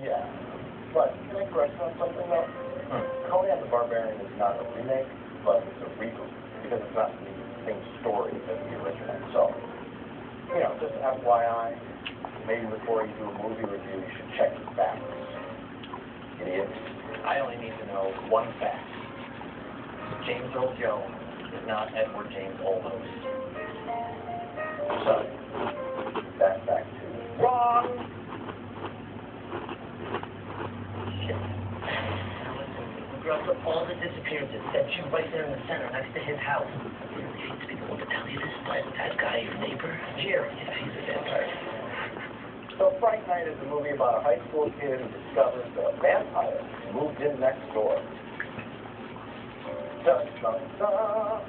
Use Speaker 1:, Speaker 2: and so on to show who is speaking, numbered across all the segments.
Speaker 1: Yeah. But can I correct you on something though? Conan the Barbarian is not a remake, but it's a reboot because it's not the same story as the original. So, you know, just FYI, maybe before you do a movie review, you should check your facts. Idiots.
Speaker 2: I only need to know one fact. James Earl Jones is not Edward James Olmos.
Speaker 1: So, that's fact two.
Speaker 2: Wrong!
Speaker 3: Shit. Regardless of all the disappearances, set you right there in the center next to his house. I really hate to be the one to tell you this, but that guy, your neighbor, Jerry, he's a vampire.
Speaker 1: So Fright Night is a movie about a high school kid who discovers that a vampire moved in next door. Dun, dun, dun.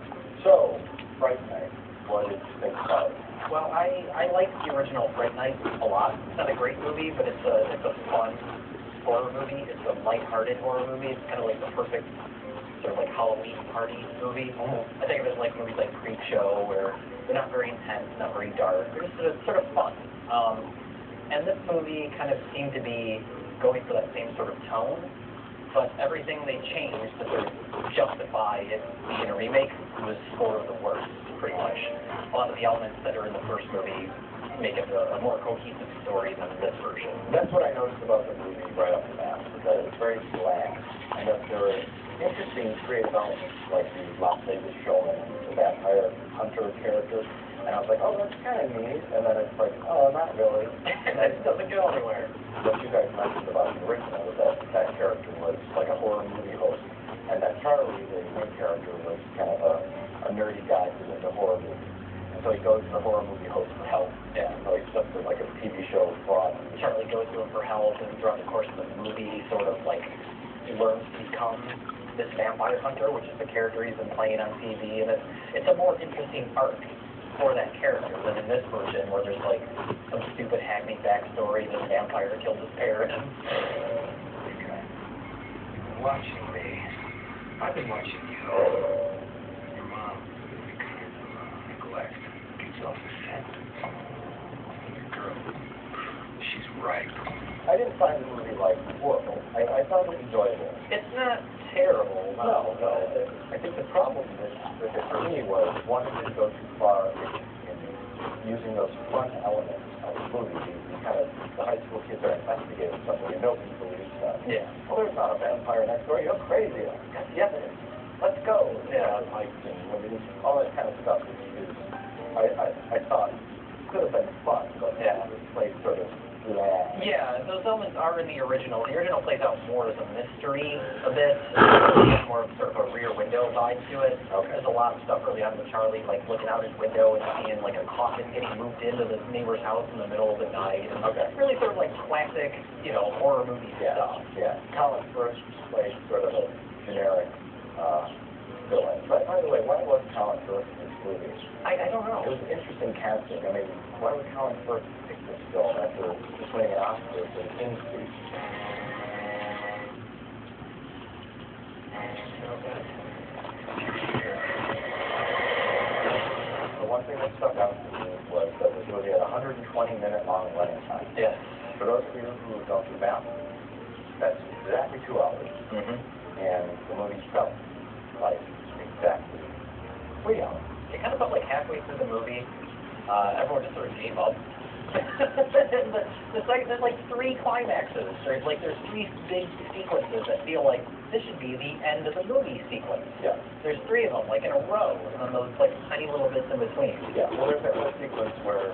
Speaker 1: So, Fright Night, what did you think about it?
Speaker 2: Well, I liked the original Fright Night a lot. It's not a great movie, but it's a fun horror movie. It's a lighthearted horror movie. It's kind of like the perfect sort of like Halloween party movie. I think of it like movies like Creepshow, where they're not very intense, not very dark. They're just sort of fun. And this movie kind of seemed to be going for that same sort of tone, but everything they changed to sort of justify it being a remake was for the worse, pretty much. A lot of the elements that are in the first movie make it a more cohesive story than this version.
Speaker 1: That's what I noticed about the movie right off the bat, is that it was very bland, and that there were interesting creative elements, like the Las Vegas showman, the vampire hunter character, and I was like, oh, that's kind of neat, and then it's like, oh, not really.
Speaker 2: And it doesn't go anywhere.
Speaker 1: What you guys mentioned about the original was that that character was like a horror movie host, and that Charlie, the main character, was kind of a nerdy guy who's into horror movies. And so he goes to the horror movie host for help.
Speaker 2: Yeah.
Speaker 1: So he's just like a TV show fraud.
Speaker 2: Charlie goes to him for help, and throughout the course of the movie, sort of like learns to become this vampire hunter, which is the character he's been playing on TV, and it's a more interesting arc for that character than in this version, where there's like some stupid hackneyed backstory that a vampire killed his parents.
Speaker 4: You've been watching me. I've been watching you. Your mom, every kind of neglect gets off the scent. Your girl, she's right.
Speaker 1: I didn't find the movie, like, horrible. I thought it was enjoyable.
Speaker 2: It's not terrible.
Speaker 1: No. I think the problem with it for me was, one, it didn't go too far in using those fun elements of the movie. The high school kids are investigating something, and nobody believes them.
Speaker 2: Yeah.
Speaker 1: Well, there's not a vampire next door. You're crazy. Yes, it is. Let's go.
Speaker 2: Yeah.
Speaker 1: Lights and movies, all that kind of stuff is I thought could have been fun, but
Speaker 2: yeah,
Speaker 1: it played sort of bland.
Speaker 2: Yeah, those elements are in the original. The original plays out more as a mystery a bit. It's more of sort of a rear window vibe to it.
Speaker 1: Okay.
Speaker 2: There's a lot of stuff early on with Charlie, like looking out his window and seeing like a coffin getting moved into the neighbor's house in the middle of the night. And really sort of like classic, horror movie stuff.
Speaker 1: Yeah. Colin Firth played sort of a generic villain. But by the way, why was Colin Firth in this movie?
Speaker 2: I don't know.
Speaker 1: It was interesting casting. I mean, why would Colin Firth pick this film after just winning an Oscar for the King's Speech? The one thing that stuck out to me was that this movie had 120-minute long running time.
Speaker 2: Yes.
Speaker 1: For those of you who don't do math, that's exactly 2 hours. And the movie felt like exactly 3 hours.
Speaker 2: It kind of felt like halfway through the movie, everyone just sort of gave up. There's like 3 climaxes. There's 3 big sequences that feel like this should be the end of the movie sequence.
Speaker 1: Yeah.
Speaker 2: There's 3 of them, like in a row, and then those like tiny little bits in between.
Speaker 1: Yeah. Well, there's that whole sequence where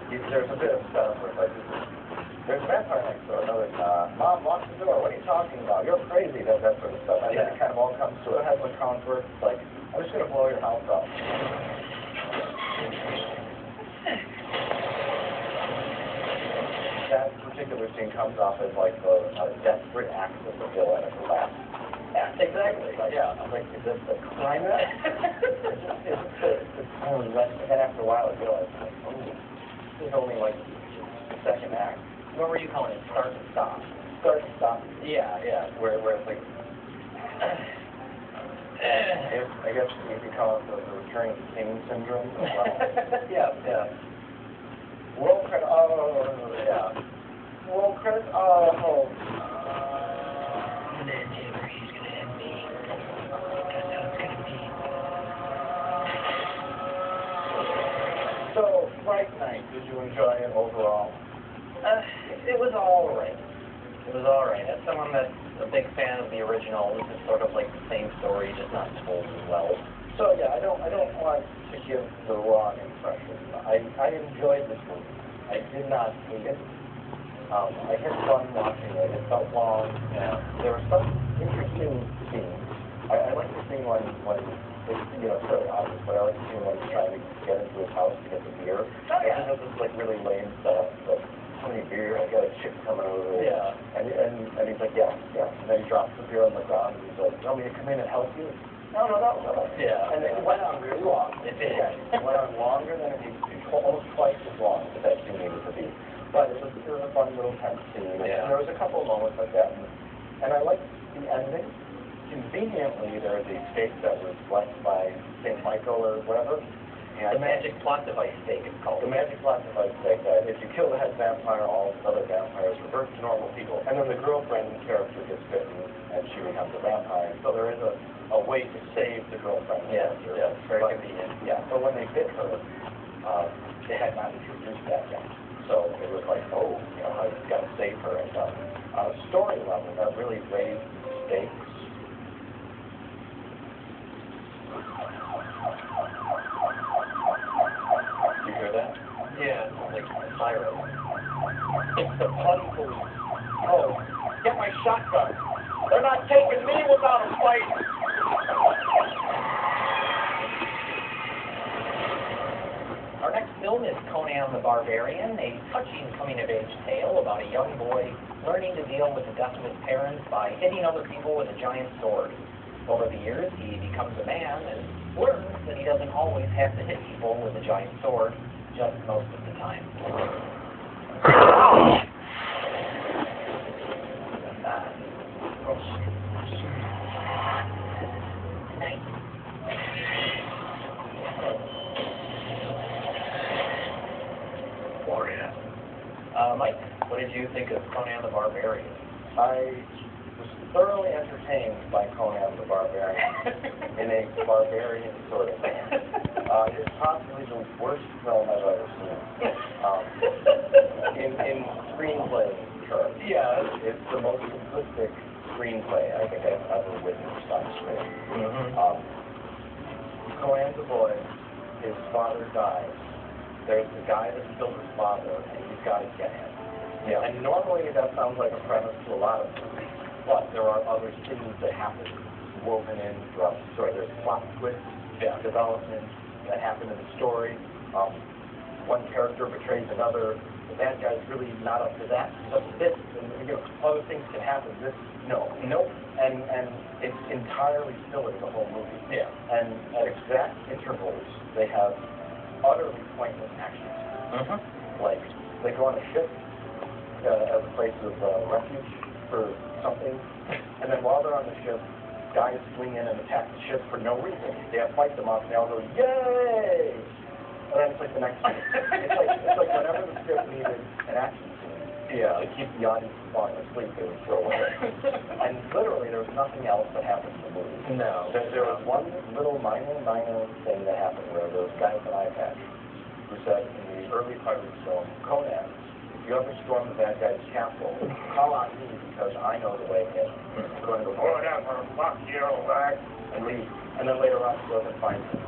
Speaker 1: there's a bit of setup where like there's a vampire next door. Another Mom, lock the door. What are you talking about? You're crazy. That sort of stuff. And then it kind of all comes to a head with Colin Firth. It's like, I'm just going to blow your house up. That particular scene comes off as like a desperate act of the villain at the last act.
Speaker 2: Exactly. Yeah.
Speaker 1: I'm like, is this the climax? And then after a while, I realized, oh, this is only like the second act.
Speaker 2: What were you calling it? Start and stop.
Speaker 1: Start and stop.
Speaker 2: Yeah.
Speaker 1: Where it's like, I guess you could call it the returning king syndrome as well.
Speaker 2: Yeah.
Speaker 1: We're all kind of, yeah. Roll credits?
Speaker 3: I'm gonna end him or he's gonna end me. That's how it's gonna be.
Speaker 1: So, Fright Night, did you enjoy it overall?
Speaker 2: It was all right. It was all right. As someone that's a big fan of the original, this is sort of like the same story, just not told as well.
Speaker 1: So yeah, I don't want to give the wrong impression. I enjoyed this movie. I did not hate it. I had fun watching it. It felt long. Yeah. There were some interesting scenes. I like the scene when it's, you know, sort of obvious, but I like the scene when he's trying to get into his house to get the beer.
Speaker 2: Oh, yeah.
Speaker 1: And he has this like really lame setup. Like, how many beer? I got a chick coming over.
Speaker 2: Yeah.
Speaker 1: And he's like, yeah. And then he drops the beer on the ground and he's like, tell me to come in and help you. No.
Speaker 2: Yeah.
Speaker 1: And it went on really long.
Speaker 2: It did.
Speaker 1: It went on longer than it needed to be, almost twice as long as that scene needed to be. But it was a fun little tense scene.
Speaker 2: Yeah.
Speaker 1: And there was a couple of moments like that. And I liked the ending. Conveniently, there was a stake that was blessed by St. Michael or whatever.
Speaker 2: The magic plot device stake is called.
Speaker 1: The magic plot device stake that if you kill the head vampire, all other vampires revert to normal people. And then the girlfriend character gets bitten and she becomes a vampire. So there is a way to save the girlfriend.
Speaker 2: Yeah, very convenient.
Speaker 1: Yeah, but when they bit her, they had not introduced that yet. So it was like, oh, you know, I've got to save her. And on a story level, that really raised the stakes. You hear that?
Speaker 2: Yeah, like a siren.
Speaker 1: It's the putty police. Oh, get my shotgun. They're not taking me without a fight.
Speaker 2: Our next film is Conan the Barbarian, a touching coming-of-age tale about a young boy learning to deal with the death of his parents by hitting other people with a giant sword. Over the years, he becomes a man and learns that he doesn't always have to hit people with a giant sword, just most of the time. Mike, what did you think of Conan the Barbarian?
Speaker 1: I was thoroughly entertained by Conan the Barbarian in a barbarian sort of way. It's possibly the worst film I've ever seen. In screenplay terms.
Speaker 2: Yeah.
Speaker 1: It's the most simplistic screenplay I think I've ever witnessed on screen. Conan's a boy, his father dies. There's the guy that killed his father, and he's got to get him.
Speaker 2: Yeah.
Speaker 1: And normally that sounds like a premise to a lot of movies, but there are other things that happen woven in throughout the story. There's plot twists, development that happen in the story. One character betrays another. The bad guy's really not up to that. He's up to this, and you know, other things can happen. This, no. And it's entirely silly, the whole movie.
Speaker 2: Yeah.
Speaker 1: And at exact intervals, they have utterly pointless actions. Like, they go on a ship as a place of refuge for something, and then while they're on the ship, guys swing in and attack the ship for no reason. They have to fight them off, and they all go, yay! And then it's like the next scene. It's like whenever the script needed an action scene, to keep the audience from falling asleep, they would throw away. And literally, there was nothing else that happened in the movie.
Speaker 2: No.
Speaker 1: There was one little minor thing that happened where there was a guy with an eye patch who said in the early part of the film, Conan, if you ever storm the bad guy's castle, call on me because I know the way in. Conan goes, whatever, fuck you, and leave. And then later on, he goes and finds him,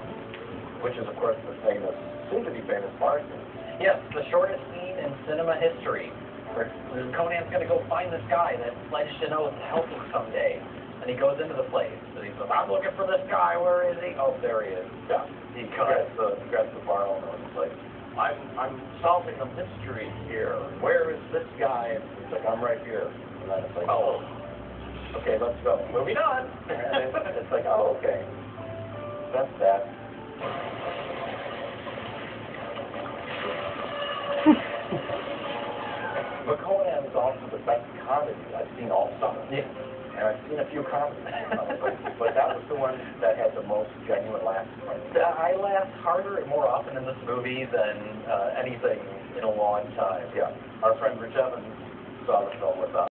Speaker 1: which is, of course, the famous, soon-to-be-famous bar scene.
Speaker 2: Yes, the shortest scene in cinema history. Where Conan's going to go find this guy that pledged an oath to help him someday. And he goes into the place. And he says, I'm looking for this guy. Where is he? Oh, there he is.
Speaker 1: Yeah.
Speaker 2: He
Speaker 1: grabs the bar owner and he's like, I'm solving a mystery here. Where is this guy? And he's like, I'm right here. And then it's like, oh, okay, let's go.
Speaker 2: Moving on.
Speaker 1: And it's like, oh, okay. That's that. But Conan is also the best comedy I've seen all summer.
Speaker 2: Yeah.
Speaker 1: And I've seen a few comedies, but that was the one that had the most genuine laughs.
Speaker 2: I laughed harder and more often in this movie than anything in a long time.
Speaker 1: Yeah. Our friend Rich Evans saw the film with